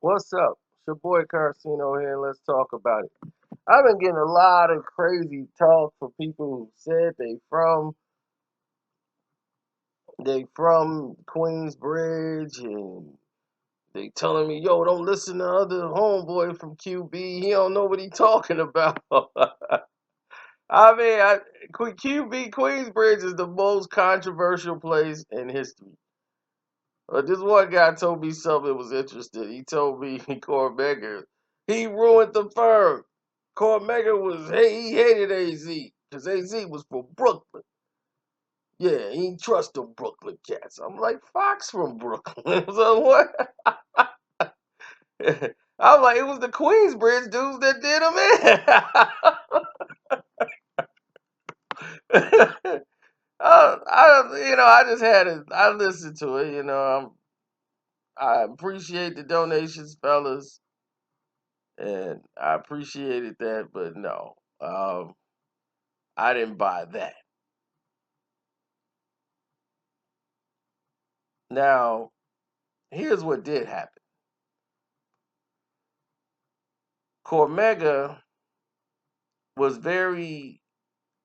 What's up? It's your boy Carcino here, and let's talk about it. I've been getting a lot of crazy talk from people who said they from Queensbridge, and they telling me, yo, don't listen to other homeboy from QB. He don't know what he talking about. I mean, QB Queensbridge is the most controversial place in history. This one guy told me something that was interesting. He told me Cormega, he ruined the firm. Cormega he hated AZ because AZ was from Brooklyn. Yeah, he didn't trust them Brooklyn cats. I'm like, Fox from Brooklyn. So what? I'm like, it was the Queensbridge dudes that did him in. I just had it. I listened to it. I appreciate the donations, fellas. And I appreciated that, but no, I didn't buy that. Now, here's what did happen. Cormega was very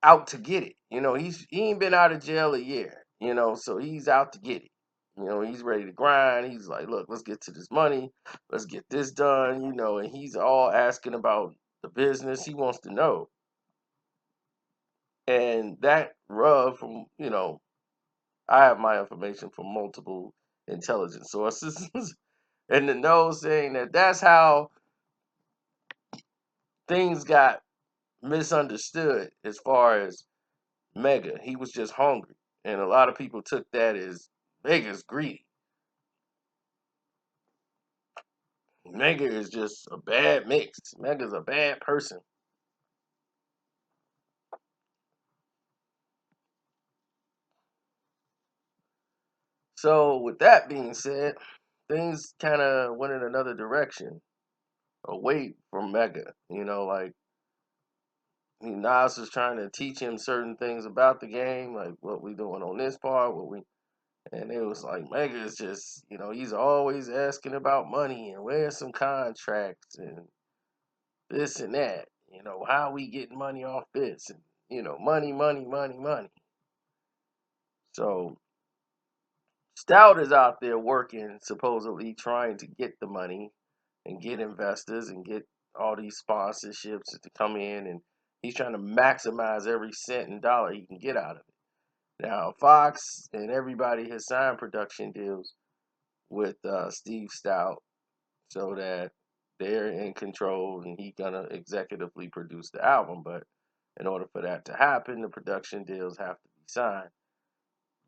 out to get it. He ain't been out of jail a year. So he's out to get it. He's ready to grind. He's like, look, let's get to this money. Let's get this done. And he's all asking about the business. He wants to know. And that rub from, I have my information from multiple intelligence sources and the know saying that that's how things got misunderstood as far as Mega. He was just hungry. And a lot of people took that as Mega's greedy. Mega is just a bad mix. Mega's a bad person. So, with that being said, things kind of went in another direction away from Mega. Like Nas was trying to teach him certain things about the game, like what we doing on this part, and it was like Mega is just, he's always asking about money and where's some contracts and this and that. How we getting money off this and money, money, money, money. So Stout is out there working, supposedly trying to get the money and get investors and get all these sponsorships to come in, and he's trying to maximize every cent and dollar he can get out of it. Now, Fox and everybody has signed production deals with Steve Stoute so that they're in control and he's gonna executively produce the album. But in order for that to happen, the production deals have to be signed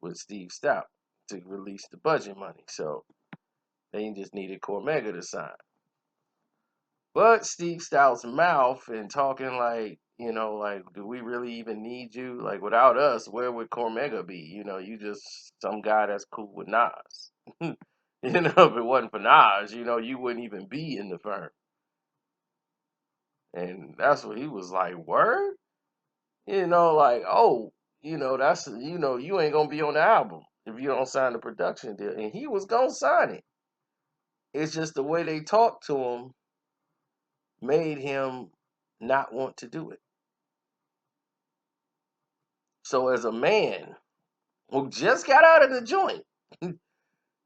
with Steve Stoute to release the budget money. So they just needed Cormega to sign. But Steve Stoute's mouth and talking like, like, do we really even need you? Like, without us, where would Cormega be? You just some guy that's cool with Nas. If it wasn't for Nas, you wouldn't even be in the firm. And that's what he was like, word? Like, oh, you ain't gonna be on the album if you don't sign the production deal. And he was gonna sign it. It's just the way they talked to him made him not want to do it. So as a man who just got out of the joint,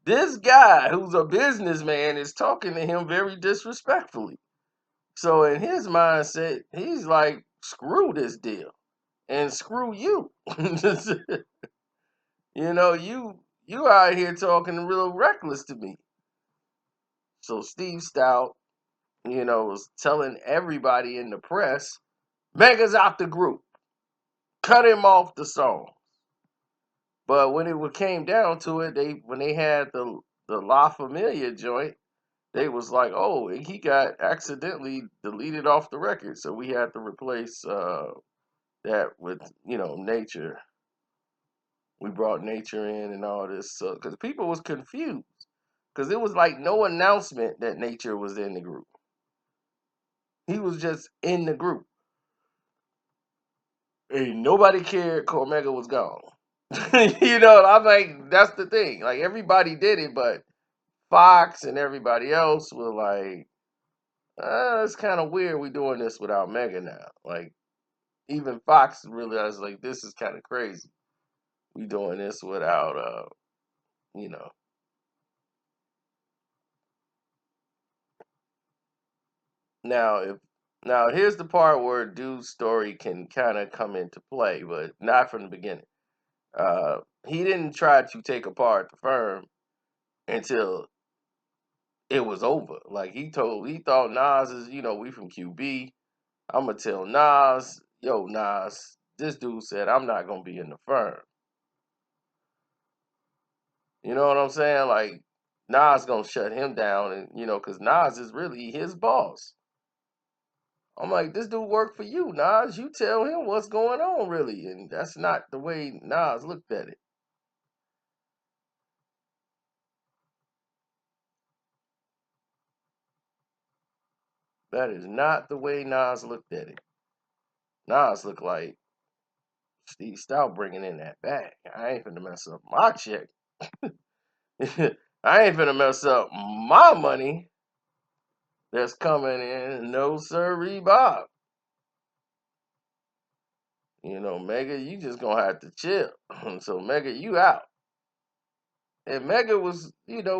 this guy who's a businessman is talking to him very disrespectfully. So in his mindset, he's like, screw this deal and screw you. You out here talking real reckless to me. So Steve Stoute, was telling everybody in the press, Mega's out the group. Cut him off the song. But when it came down to it, when they had the La Familia joint, they was like, oh, he got accidentally deleted off the record, so we had to replace that with Nature. We brought Nature in and all this, because people was confused, because it was like no announcement that Nature was in the group. He was just in the group. And nobody cared Cormega was gone. I'm like, that's the thing. Like everybody did it, but Fox and everybody else were like, it's kind of weird we doing this without Mega now. Like, even Fox realized, like, this is kind of crazy. We doing this without, you know. Now, if now here's the part where dude's story can kind of come into play, but not from the beginning. He didn't try to take apart the firm until it was over. Like he thought Nas is, we from QB. I'm gonna tell Nas, yo, Nas, this dude said I'm not gonna be in the firm. You know what I'm saying? Like Nas gonna shut him down, and cause Nas is really his boss. I'm like, this dude work for you, Nas. You tell him what's going on, really, and that's not the way Nas looked at it. That is not the way Nas looked at it. Nas looked like Steve Stoute bringing in that bag. I ain't finna mess up my check. I ain't finna mess up my money that's coming in. No sir, Bob. Mega, you just gonna have to chill. So Mega, you out. And Mega was,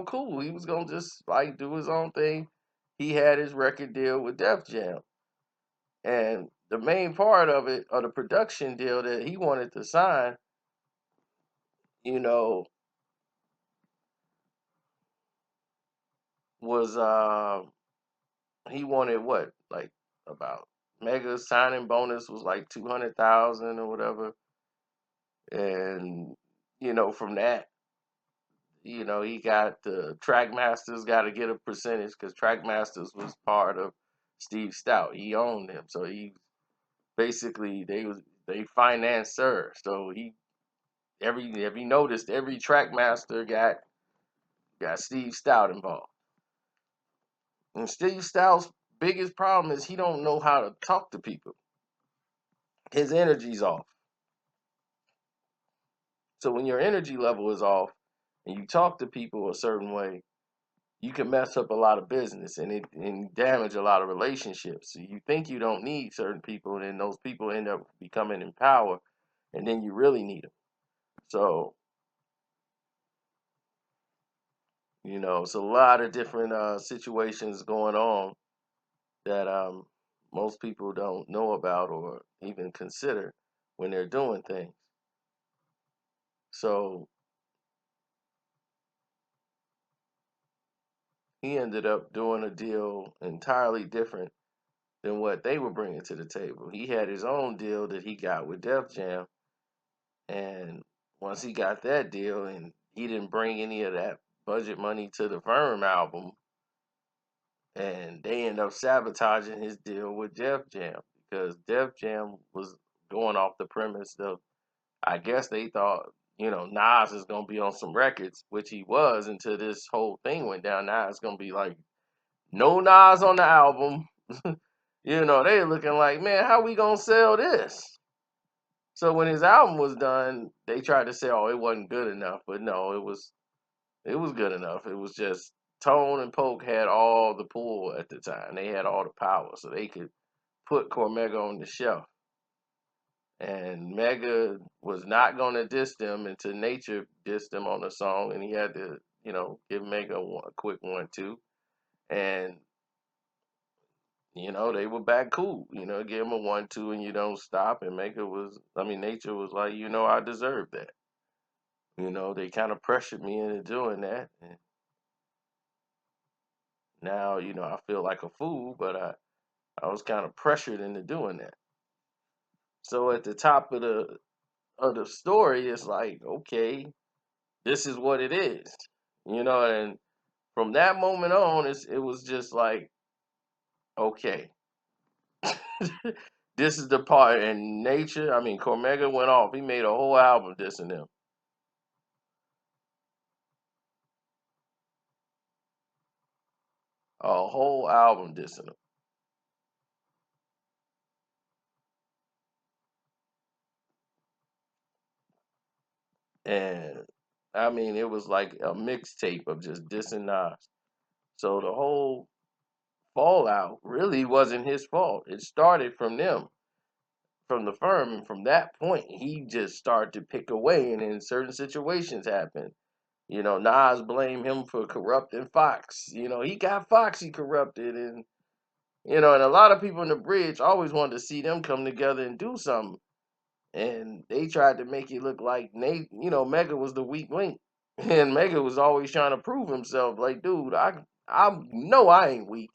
cool. He was gonna just like do his own thing. He had his record deal with Def Jam. And the main part of it, of the production deal that he wanted to sign, you know, was he wanted what? Like about Mega signing bonus was like 200,000 or whatever. And from that, he got the Trackmasters got to get a percentage because Trackmasters was part of Steve Stoute. He owned them, so he basically they financed Sir. So he every if you noticed every Trackmaster got Steve Stoute involved. And Steve Stoute's biggest problem is he don't know how to talk to people. His energy's off. So when your energy level is off and you talk to people a certain way, you can mess up a lot of business and damage a lot of relationships. So you think you don't need certain people, and then those people end up becoming in power, and then you really need them. So it's a lot of different situations going on that most people don't know about or even consider when they're doing things. So he ended up doing a deal entirely different than what they were bringing to the table. He had his own deal that he got with Def Jam, and once he got that deal, and he didn't bring any of that budget money to the Firm album, and they ended up sabotaging his deal with Def Jam because Def Jam was going off the premise of, I guess they thought, Nas is gonna be on some records, which he was until this whole thing went down. Now it's gonna be like no Nas on the album. They looking like, man, how we gonna sell this? So when his album was done, they tried to say, oh, it wasn't good enough, but no, it was good enough. It was just Tone and Polk had all the pull at the time. They had all the power, so they could put Cormega on the shelf. And Mega was not going to diss them until Nature dissed them on the song, and he had to, give Mega a quick 1-2. And they were back cool. Give him a 1-2, and you don't stop. And Nature was like, I deserve that. They kind of pressured me into doing that. And now, I feel like a fool, but I was kind of pressured into doing that. So at the top of the story, it's like, okay, this is what it is. And from that moment on, it was just like, okay, this is the part. And Nature, Cormega went off. He made a whole album dissing them. A whole album dissing them. And I mean, it was like a mixtape of just dissing Nas. So the whole fallout really wasn't his fault. It started from them, from the firm, and from that point, he just started to pick away, and then certain situations happened. You know, Nas blamed him for corrupting Fox. You know, he got Foxy corrupted, and and a lot of people in the bridge always wanted to see them come together and do something. And they tried to make it look like Nate, Mega was the weak link, and Mega was always trying to prove himself. Like, dude, I know I ain't weak.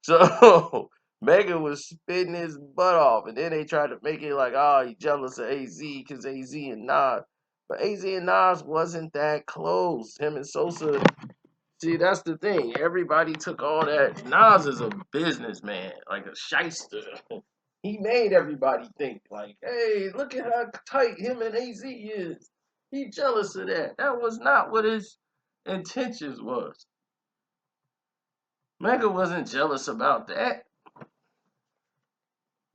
So Mega was spitting his butt off, and then they tried to make it like, oh, he jealous of AZ because AZ and Nas. But AZ and Nas wasn't that close. Him and Sosa. See, that's the thing. Everybody took all that. Nas is a businessman, like a shyster. He made everybody think, like, hey, look at how tight him and AZ is. He jealous of that. That was not what his intentions was. Mega wasn't jealous about that.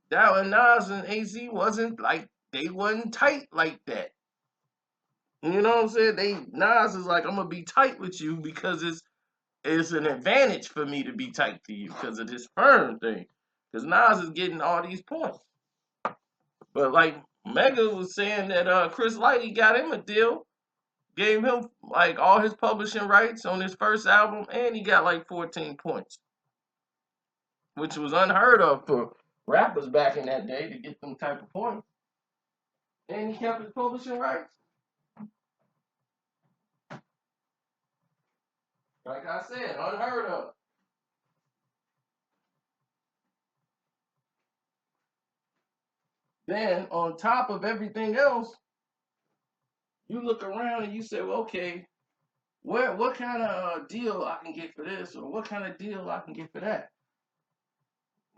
That and Nas and AZ wasn't like they wasn't tight like that. You know what I'm saying? Nas is like, I'm gonna be tight with you because it's an advantage for me to be tight to you because of this firm thing. Because Nas is getting all these points. But like Mega was saying that Chris Lighty got him a deal, gave him like all his publishing rights on his first album, and he got like 14 points, which was unheard of for rappers back in that day to get them type of points. And he kept his publishing rights. Like I said, unheard of. Then on top of everything else, you look around and you say, well, okay, what kind of deal I can get for this, or what kind of deal I can get for that?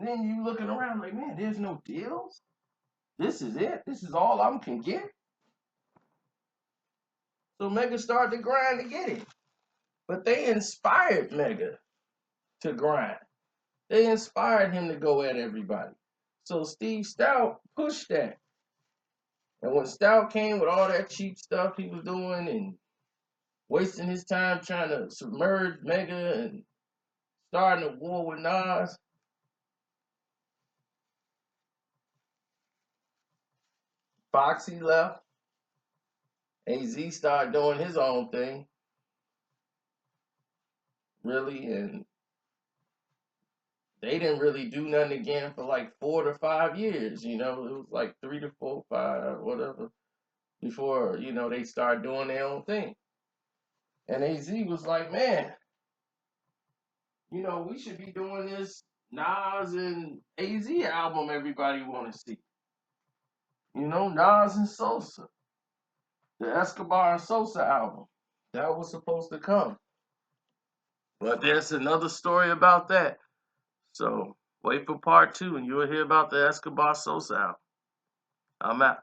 Then you looking around like, man, there's no deals. This is it. This is all I can get. So Mega started to grind to get it, but they inspired Mega to grind. They inspired him to go at everybody. So Steve Stoute pushed that. And when Stoute came with all that cheap stuff he was doing and wasting his time trying to submerge Mega and starting a war with Nas, Foxy left. AZ started doing his own thing, really, and they didn't really do nothing again for like 4 to 5 years. It was like 3 to 4, 5, whatever, before they started doing their own thing. And AZ was like, man, we should be doing this Nas and AZ album everybody want to see. Nas and Sosa, the Escobar and Sosa album. That was supposed to come. But there's another story about that. So wait for part 2 and you'll hear about the Escobar Sosa album. I'm out.